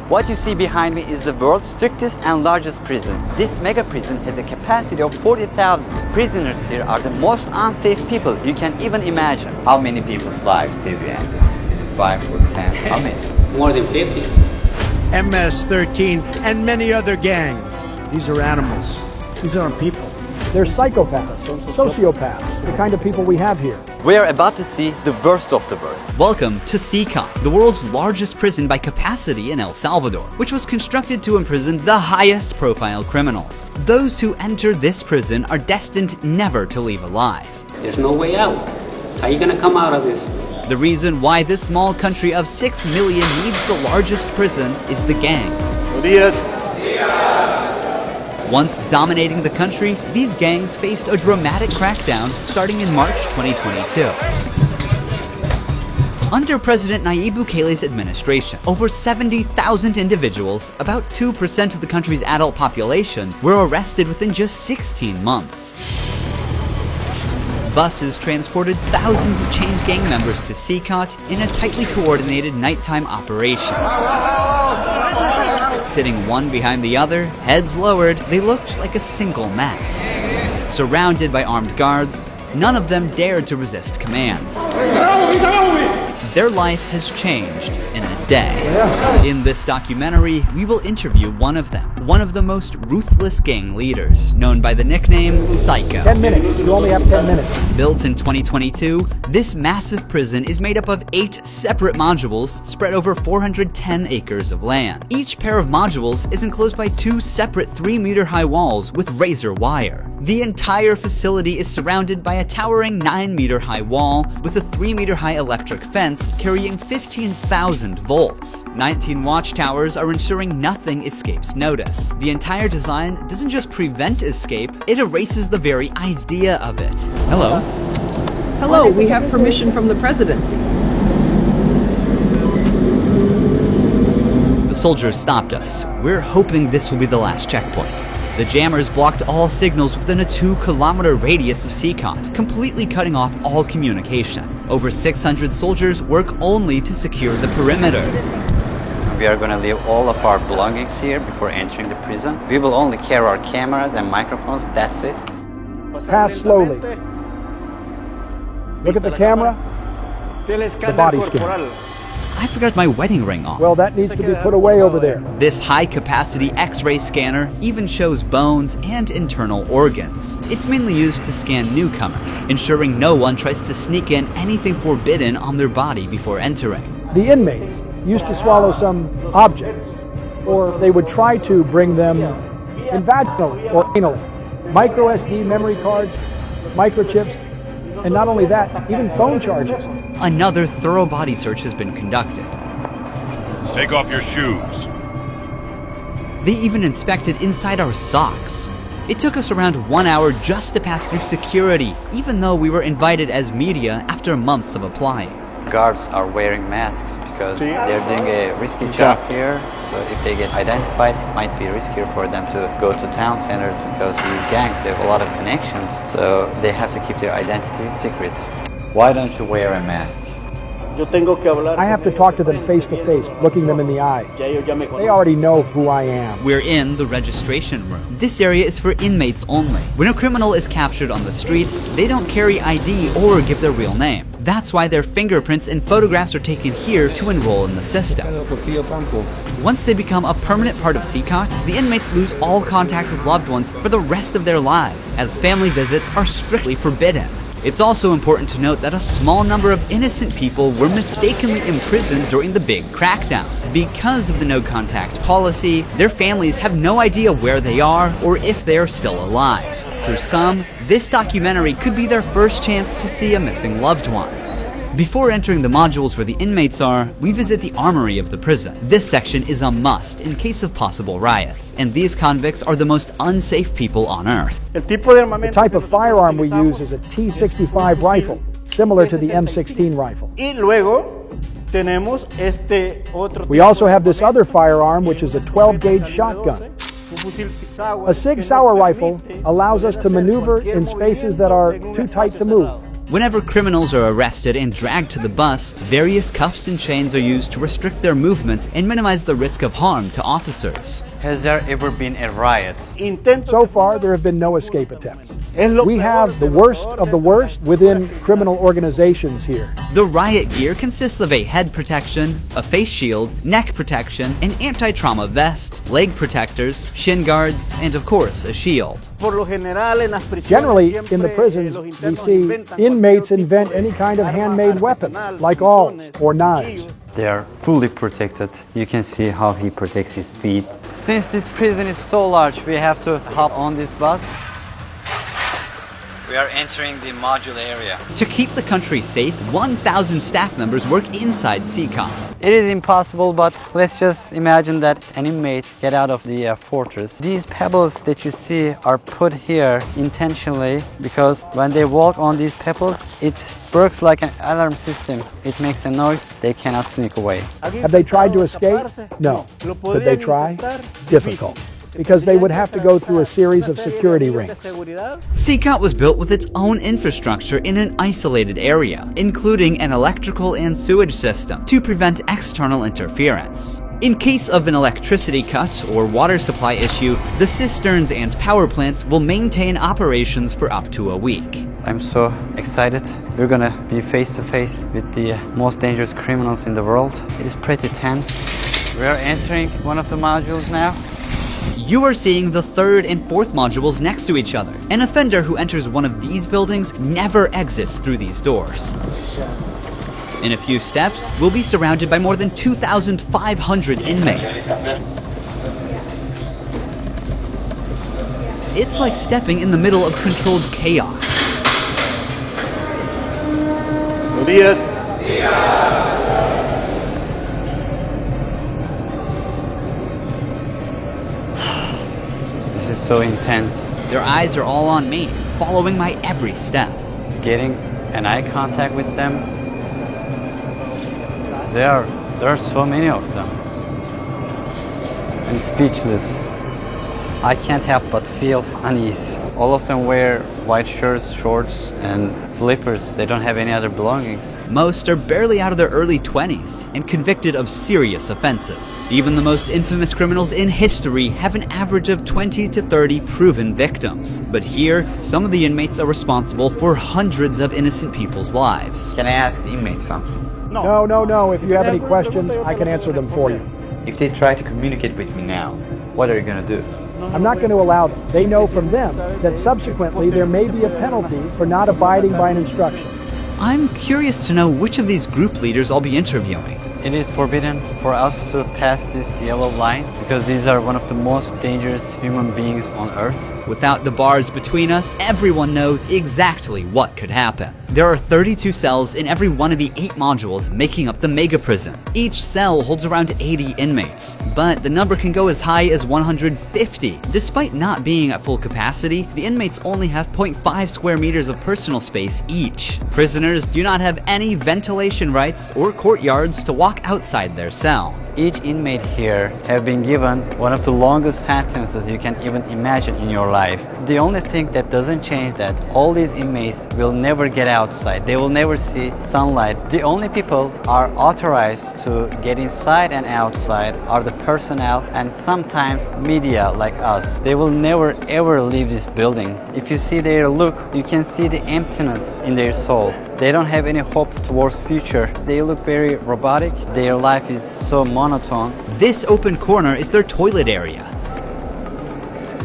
What you see behind me is the world's strictest and largest prison. This mega prison has a capacity of 40,000. Prisoners here are the most unsafe people you can even imagine. How many people's lives have you ended? Is it 5 or 10? How many? More than 50. MS-13 and many other gangs. These are animals. These aren't people. They're psychopaths, sociopaths, the kind of people we have here. We are about to see the worst of the worst. Welcome to CECOT, the world's largest prison by capacity in El Salvador, which was constructed to imprison the highest profile criminals. Those who enter this prison are destined never to leave alive. There's no way out. How are you going to come out of this? The reason why this small country of 6 million needs the largest prison is the gangs. Once dominating the country, these gangs faced a dramatic crackdown starting in March 2022. Under President Nayib Bukele's administration, over 70,000 individuals, about 2% of the country's adult population, were arrested within just 16 months. Buses transported thousands of chained gang members to CECOT in a tightly coordinated nighttime operation. Sitting one behind the other, heads lowered, they looked like a single mass. Surrounded by armed guards, none of them dared to resist commands. Their life has changed in a day. In this documentary, we will interview one of them, one of the most ruthless gang leaders, known by the nickname Psycho. 10 minutes. You only have 10 minutes. Built in 2022, this massive prison is made up of 8 separate modules spread over 410 acres of land. Each pair of modules is enclosed by 2 separate 3-meter-high walls with razor wire. The entire facility is surrounded by a towering 9-meter-high wall with a 3-meter-high electric fence carrying 15,000 volts. 19 watchtowers are ensuring nothing escapes notice. The entire design doesn't just prevent escape, it erases the very idea of it. Hello. Hello, we have permission from the presidency. The soldiers stopped us. We're hoping this will be the last checkpoint. The jammers blocked all signals within a 2-kilometer radius of CECOT, completely cutting off all communication. Over 600 soldiers work only to secure the perimeter. We are going to leave all of our belongings here before entering the prison. We will only carry our cameras and microphones, that's it. Pass slowly. Look at the camera. The body scan. I forgot my wedding ring on. Well, that needs to be put away over there. This high-capacity X-ray scanner even shows bones and internal organs. It's mainly used to scan newcomers, ensuring no one tries to sneak in anything forbidden on their body before entering. The inmates used to swallow some objects, or they would try to bring them in vaginally or anally. Micro SD memory cards, microchips, and not only that, even phone charges. Another thorough body search has been conducted. Take off your shoes. They even inspected inside our socks. It took us around 1 hour just to pass through security, even though we were invited as media after months of applying. Guards are wearing masks because they're doing a risky job here. So if they get identified, it might be riskier for them to go to town centers because these gangs, they have a lot of connections. So they have to keep their identity secret. Why don't you wear a mask? I have to talk to them face to face, looking them in the eye. They already know who I am. We're in the registration room. This area is for inmates only. When a criminal is captured on the street, they don't carry ID or give their real name. That's why their fingerprints and photographs are taken here to enroll in the system. Once they become a permanent part of CECOT, the inmates lose all contact with loved ones for the rest of their lives, as family visits are strictly forbidden. It's also important to note that a small number of innocent people were mistakenly imprisoned during the big crackdown. Because of the no-contact policy, their families have no idea where they are or if they are still alive. For some, this documentary could be their first chance to see a missing loved one. Before entering the modules where the inmates are, we visit the armory of the prison. This section is a must in case of possible riots, and these convicts are the most unsafe people on earth. The type of firearm we use is a T65 rifle, similar to the M16 rifle. We also have this other firearm, which is a 12-gauge shotgun. A Sig Sauer rifle allows us to maneuver in spaces that are too tight to move. Whenever criminals are arrested and dragged to the bus, various cuffs and chains are used to restrict their movements and minimize the risk of harm to officers. Has there ever been a riot? So far, there have been no escape attempts. We have the worst of the worst within criminal organizations here. The riot gear consists of a head protection, a face shield, neck protection, an anti-trauma vest, leg protectors, shin guards, and of course, a shield. Generally, in the prisons, we see inmates invent any kind of handmade weapon, like awls or knives. They are fully protected. You can see how he protects his feet. Since this prison is so large, we have to hop on this bus. We are entering the module area. To keep the country safe, 1,000 staff members work inside CECOT. It is impossible, but let's just imagine that an inmate get out of the fortress. These pebbles that you see are put here intentionally because when they walk on these pebbles, it works like an alarm system. It makes a noise, they cannot sneak away. Have they tried to escape? No. Could they try? Difficult, because they would have to go through a series of security rings. CECOT was built with its own infrastructure in an isolated area, including an electrical and sewage system to prevent external interference. In case of an electricity cut or water supply issue, the cisterns and power plants will maintain operations for up to a week. I'm so excited. We're gonna be face to face with the most dangerous criminals in the world. It is pretty tense. We are entering one of the modules now. You are seeing the third and fourth modules next to each other. An offender who enters one of these buildings never exits through these doors. In a few steps, we'll be surrounded by more than 2,500 inmates. It's like stepping in the middle of controlled chaos. This is so intense. Their eyes are all on me, following my every step. Getting an eye contact with them. There are so many of them. I'm speechless. I can't help but feel unease. All of them wear white shirts, shorts, and slippers. They don't have any other belongings. Most are barely out of their early 20s and convicted of serious offenses. Even the most infamous criminals in history have an average of 20 to 30 proven victims. But here, some of the inmates are responsible for hundreds of innocent people's lives. Can I ask the inmates something? No. If you have any questions, I can answer them for you. If they try to communicate with me now, what are you gonna do? I'm not going to allow them. They know from them that subsequently there may be a penalty for not abiding by an instruction. I'm curious to know which of these group leaders I'll be interviewing. It is forbidden for us to pass this yellow line because these are one of the most dangerous human beings on earth. Without the bars between us, everyone knows exactly what could happen. There are 32 cells in every one of the 8 modules making up the mega prison. Each cell holds around 80 inmates, but the number can go as high as 150. Despite not being at full capacity, the inmates only have 0.5 square meters of personal space each. Prisoners do not have any ventilation rights or courtyards to walk outside their cell. Each inmate here have been given one of the longest sentences you can even imagine in your life. The only thing that doesn't change that all these inmates will never get outside. They will never see sunlight. The only people are authorized to get inside and outside are the personnel and sometimes media like us. They will never ever leave this building. If you see their look, you can see the emptiness in their soul. They don't have any hope towards future. They look very robotic. Their life is so monotone. This open corner is their toilet area.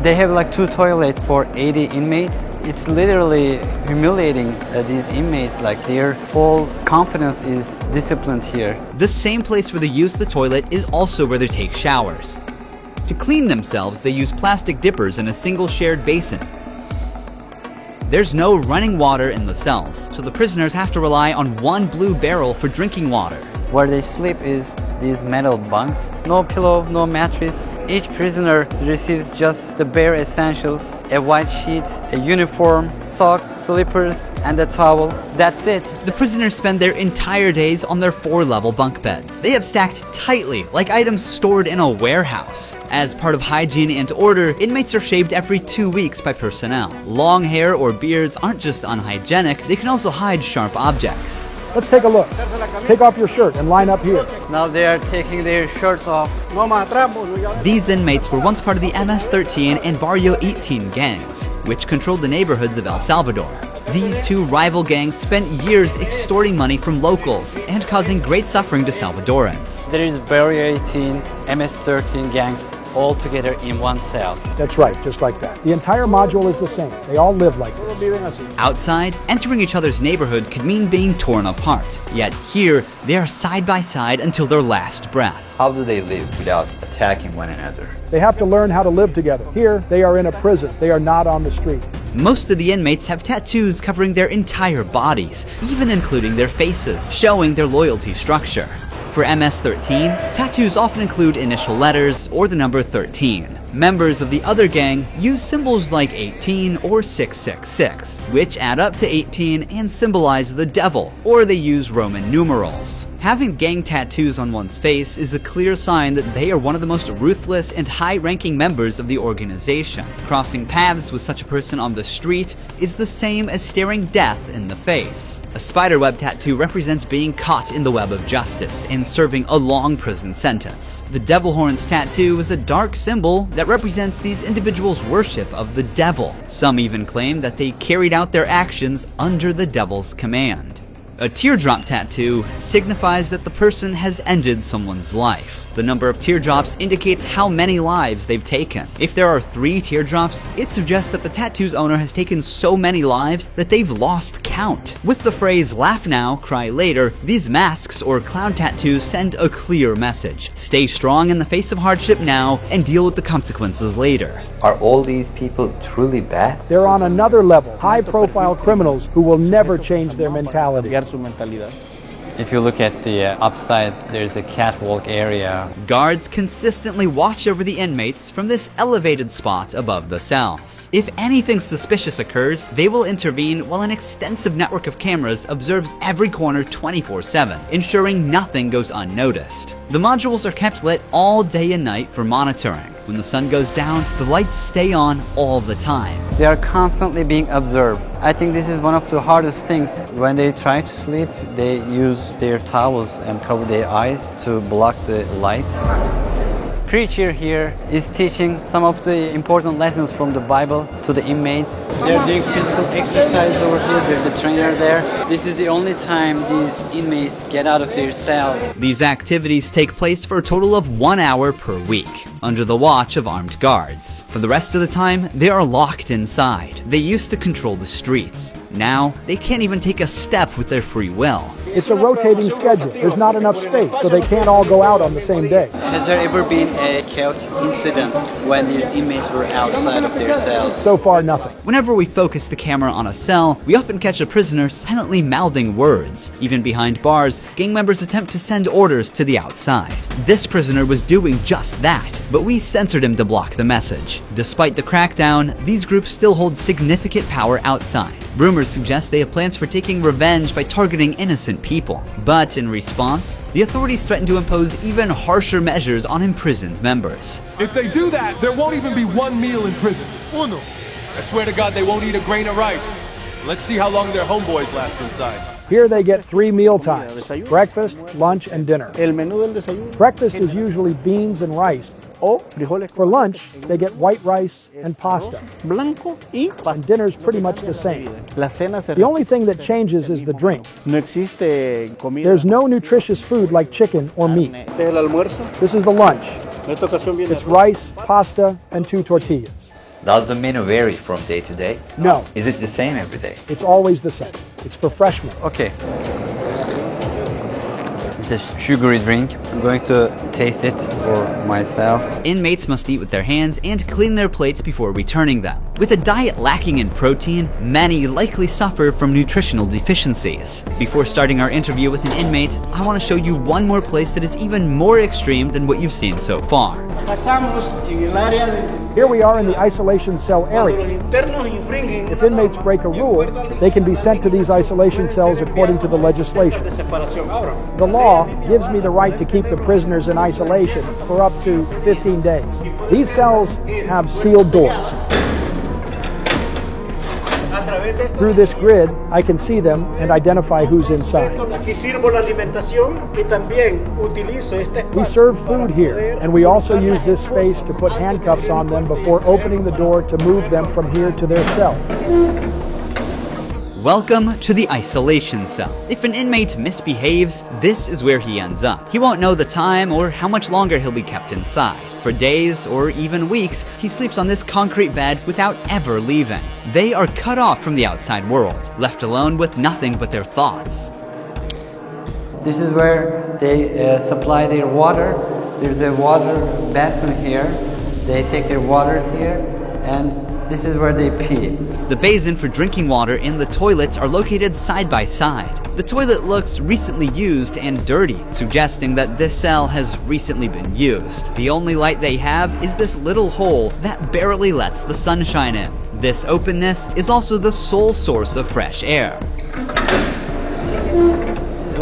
They have like 2 toilets for 80 inmates. It's literally humiliating these inmates. Like their whole confidence is disciplined here. The same place where they use the toilet is also where they take showers. To clean themselves, they use plastic dippers in a single shared basin. There's no running water in the cells, so the prisoners have to rely on one blue barrel for drinking water. Where they sleep is these metal bunks. No pillow, no mattress. Each prisoner receives just the bare essentials: a white sheet, a uniform, socks, slippers, and a towel. That's it. The prisoners spend their entire days on their 4-level bunk beds. They have stacked tightly, like items stored in a warehouse. As part of hygiene and order, inmates are shaved every 2 weeks by personnel. Long hair or beards aren't just unhygienic, they can also hide sharp objects. Let's take a look. Take off your shirt and line up here. Now they are taking their shirts off. These inmates were once part of the MS-13 and Barrio 18 gangs, which controlled the neighborhoods of El Salvador. These two rival gangs spent years extorting money from locals and causing great suffering to Salvadorans. There is Barrio 18, MS-13 gangs all together in one cell. That's right, just like that. The entire module is the same. They all live like this. Outside, entering each other's neighborhood could mean being torn apart. Yet here, they are side by side until their last breath. How do they live without attacking one another? They have to learn how to live together. Here, they are in a prison. They are not on the street. Most of the inmates have tattoos covering their entire bodies, even including their faces, showing their loyalty structure. For MS-13, tattoos often include initial letters or the number 13. Members of the other gang use symbols like 18 or 666, which add up to 18 and symbolize the devil, or they use Roman numerals. Having gang tattoos on one's face is a clear sign that they are one of the most ruthless and high-ranking members of the organization. Crossing paths with such a person on the street is the same as staring death in the face. A spiderweb tattoo represents being caught in the web of justice and serving a long prison sentence. The devil horns tattoo is a dark symbol that represents these individuals' worship of the devil. Some even claim that they carried out their actions under the devil's command. A teardrop tattoo signifies that the person has ended someone's life. The number of teardrops indicates how many lives they've taken. If there are 3 teardrops, it suggests that the tattoo's owner has taken so many lives that they've lost count. With the phrase "laugh now, cry later," these masks or clown tattoos send a clear message. Stay strong in the face of hardship now and deal with the consequences later. Are all these people truly bad? They're on another level, high-profile criminals who will never change their mentality. If you look at the upside, there's a catwalk area. Guards consistently watch over the inmates from this elevated spot above the cells. If anything suspicious occurs, they will intervene while an extensive network of cameras observes every corner 24/7, ensuring nothing goes unnoticed. The modules are kept lit all day and night for monitoring. When the sun goes down, the lights stay on all the time. They are constantly being observed. I think this is one of the hardest things. When they try to sleep, they use their towels and cover their eyes to block the light. Preacher here is teaching some of the important lessons from the Bible to the inmates. They're doing physical exercise over here. There's a trainer there. This is the only time these inmates get out of their cells. These activities take place for a total of 1 hour per week, under the watch of armed guards. For the rest of the time, they are locked inside. They used to control the streets. Now, they can't even take a step with their free will. It's a rotating schedule. There's not enough space, so they can't all go out on the same day. Has there ever been a chaotic incident when these inmates were outside of their cells? So far, nothing. Whenever we focus the camera on a cell, we often catch a prisoner silently mouthing words. Even behind bars, gang members attempt to send orders to the outside. This prisoner was doing just that, but we censored him to block the message. Despite the crackdown, these groups still hold significant power outside. Rumors suggest they have plans for taking revenge by targeting innocent people. But in response, the authorities threaten to impose even harsher measures on imprisoned members. If they do that, there won't even be one meal in prison. Uno. I swear to God they won't eat a grain of rice. Let's see how long their homeboys last inside. Here they get 3 meal times: breakfast, lunch, and dinner. Breakfast is usually beans and rice. For lunch, they get white rice and pasta. And dinner's pretty much the same. The only thing that changes is the drink. There's no nutritious food like chicken or meat. This is the lunch. It's rice, pasta, and 2 tortillas. Does the menu vary from day to day? No, Is it the same every day? it's always the same. It's for freshmen. Okay. It's a sugary drink. I'm going to taste it for myself. Inmates must eat with their hands and clean their plates before returning them, With a diet lacking in protein, many likely suffer from nutritional deficiencies. Before starting our interview with an inmate, I want to show you one more place that is even more extreme than what you've seen so far. Here we are in the isolation cell area. If inmates break a rule, they can be sent to these isolation cells according to the legislation. The law gives me the right to keep the prisoners in isolation for up to 15 days. These cells have sealed doors. Through this grid, I can see them and identify who's inside. We serve food here, and we also use this space to put handcuffs on them before opening the door to move them from here to their cell. Welcome to the isolation cell. If an inmate misbehaves, this is where he ends up. He won't know the time or how much longer he'll be kept inside. For days or even weeks, he sleeps on this concrete bed without ever leaving. They are cut off from the outside world, left alone with nothing but their thoughts. This is where they supply their water. There's a water basin here. They take their water here, and this is where they pee. The basin for drinking water and the toilets are located side by side. The toilet looks recently used and dirty, suggesting that this cell has recently been used. The only light they have is this little hole that barely lets the sunshine in. This openness is also the sole source of fresh air.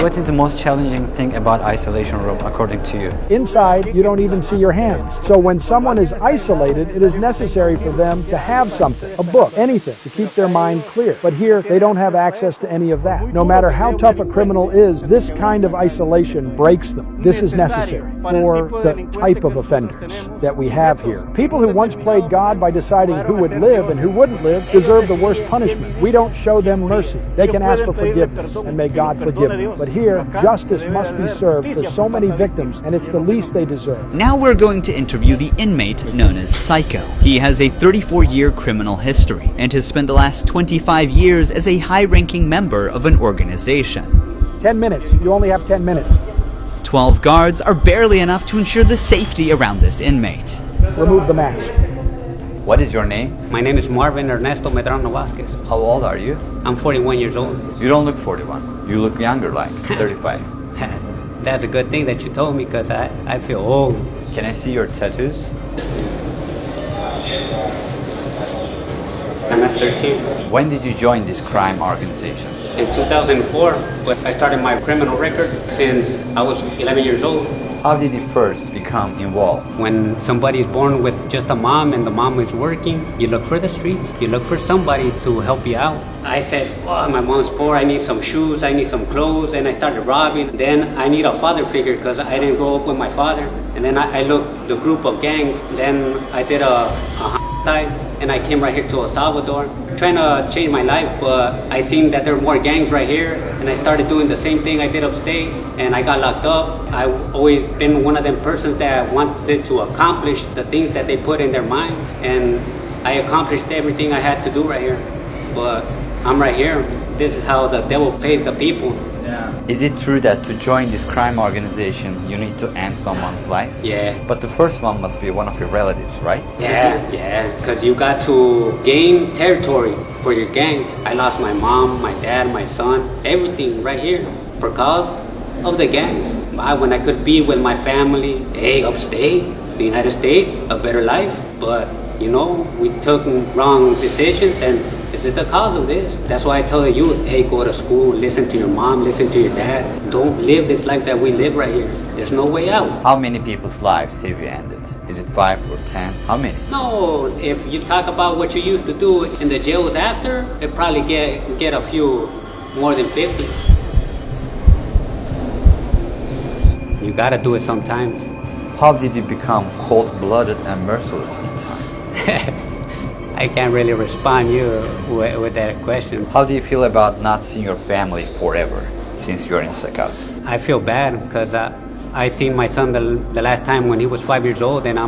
What is the most challenging thing about isolation room according to you? Inside, you don't even see your hands. So when someone is isolated, it is necessary for them to have something, a book, anything, to keep their mind clear. But here, they don't have access to any of that. No matter how tough a criminal is, this kind of isolation breaks them. This is necessary for the type of offenders that we have here. People who once played God by deciding who would live and who wouldn't live deserve the worst punishment. We don't show them mercy. They can ask for forgiveness, and may God forgive them. But here, justice must be served for so many victims, and it's the least they deserve. Now we're going to interview the inmate known as Psycho. He has a 34-year criminal history and has spent the last 25 years as a high-ranking member of an organization. 10 minutes. You only have 10 minutes. 12 guards are barely enough to ensure the safety around this inmate. Remove the mask. What is your name? My name is Marvin Ernesto Medrano Vasquez. How old are you? I'm 41 years old. You don't look 41. You look younger, like 35. That's a good thing that you told me, because I feel old. Can I see your tattoos? I'm at 13. When did you join this crime organization? In 2004, but I started my criminal record since I was 11 years old. How did you first become involved? When somebody is born with just a mom and the mom is working, you look for the streets. You look for somebody to help you out. I said, oh, my mom's poor, I need some shoes, I need some clothes, and I started robbing. Then I need a father figure because I didn't grow up with my father. And then I looked the group of gangs. Then I did a side, and I came right here to El Salvador, trying to change my life, but I seen that there were more gangs right here, and I started doing the same thing I did upstate, and I got locked up. I've always been one of them persons that wanted to accomplish the things that they put in their mind, and I accomplished everything I had to do right here. But I'm right here. This is how the devil pays the people. Is it true that to join this crime organization, you need to end someone's life? Yeah. But the first one must be one of your relatives, right? Yeah, because you got to gain territory for your gang. I lost my mom, my dad, my son, everything right here because of the gangs. When I could be with my family, hey, upstate, the United States, a better life. But, you know, we took wrong decisions, and this is the cause of this. That's why I tell the youth, hey, go to school, listen to your mom, listen to your dad. Don't live this life that we live right here. There's no way out. How many people's lives have you ended? Is it 5 or 10? How many? No, if you talk about what you used to do in the jails after, it probably get a few more than 50. You gotta do it sometimes. How did you become cold-blooded and merciless in time? I can't really respond you with that question. How do you feel about not seeing your family forever since you're in CECOT? I feel bad because I seen my son the last time when he was 5 years old, and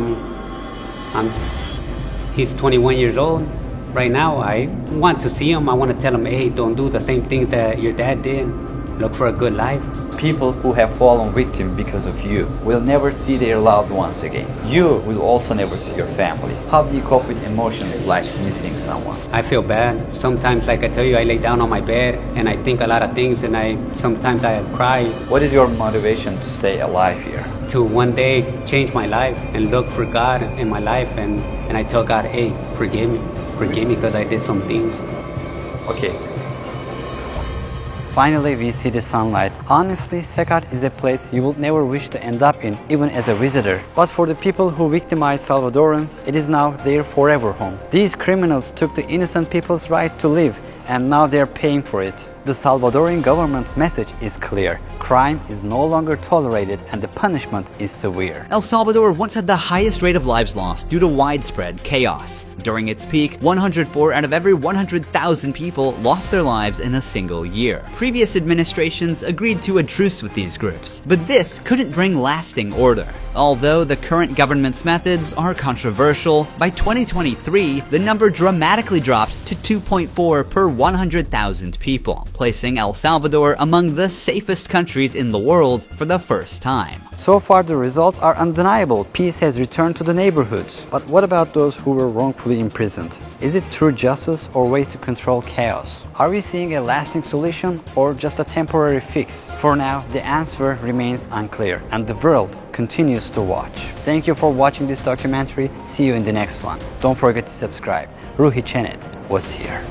he's 21 years old right now. I want to see him. I want to tell him, hey, don't do the same things that your dad did. Look for a good life. people who have fallen victim because of you will never see their loved ones again. You will also never see your family. How do you cope with emotions like missing someone? I feel bad. Sometimes, like I tell you, I lay down on my bed and I think a lot of things, and sometimes I cry. What is your motivation to stay alive here? To one day change my life and look for God in my life, and I tell God, hey, forgive me because I did some things. Okay. Finally, we see the sunlight. Honestly, CECOT is a place you would never wish to end up in, even as a visitor. But for the people who victimized Salvadorans, it is now their forever home. These criminals took the innocent people's right to live, and now they're paying for it. The Salvadorian government's message is clear. Crime is no longer tolerated and the punishment is severe. El Salvador once had the highest rate of lives lost due to widespread chaos. During its peak, 104 out of every 100,000 people lost their lives in a single year. Previous administrations agreed to a truce with these groups, but this couldn't bring lasting order. Although the current government's methods are controversial, by 2023, the number dramatically dropped to 2.4 per 100,000 people, placing El Salvador among the safest countries in the world for the first time. So far, the results are undeniable. Peace has returned to the neighborhoods. But what about those who were wrongfully imprisoned? Is it true justice or way to control chaos? Are we seeing a lasting solution or just a temporary fix? For now, the answer remains unclear and the world continues to watch. Thank you for watching this documentary. See you in the next one. Don't forget to subscribe. Ruhi Chenet was here.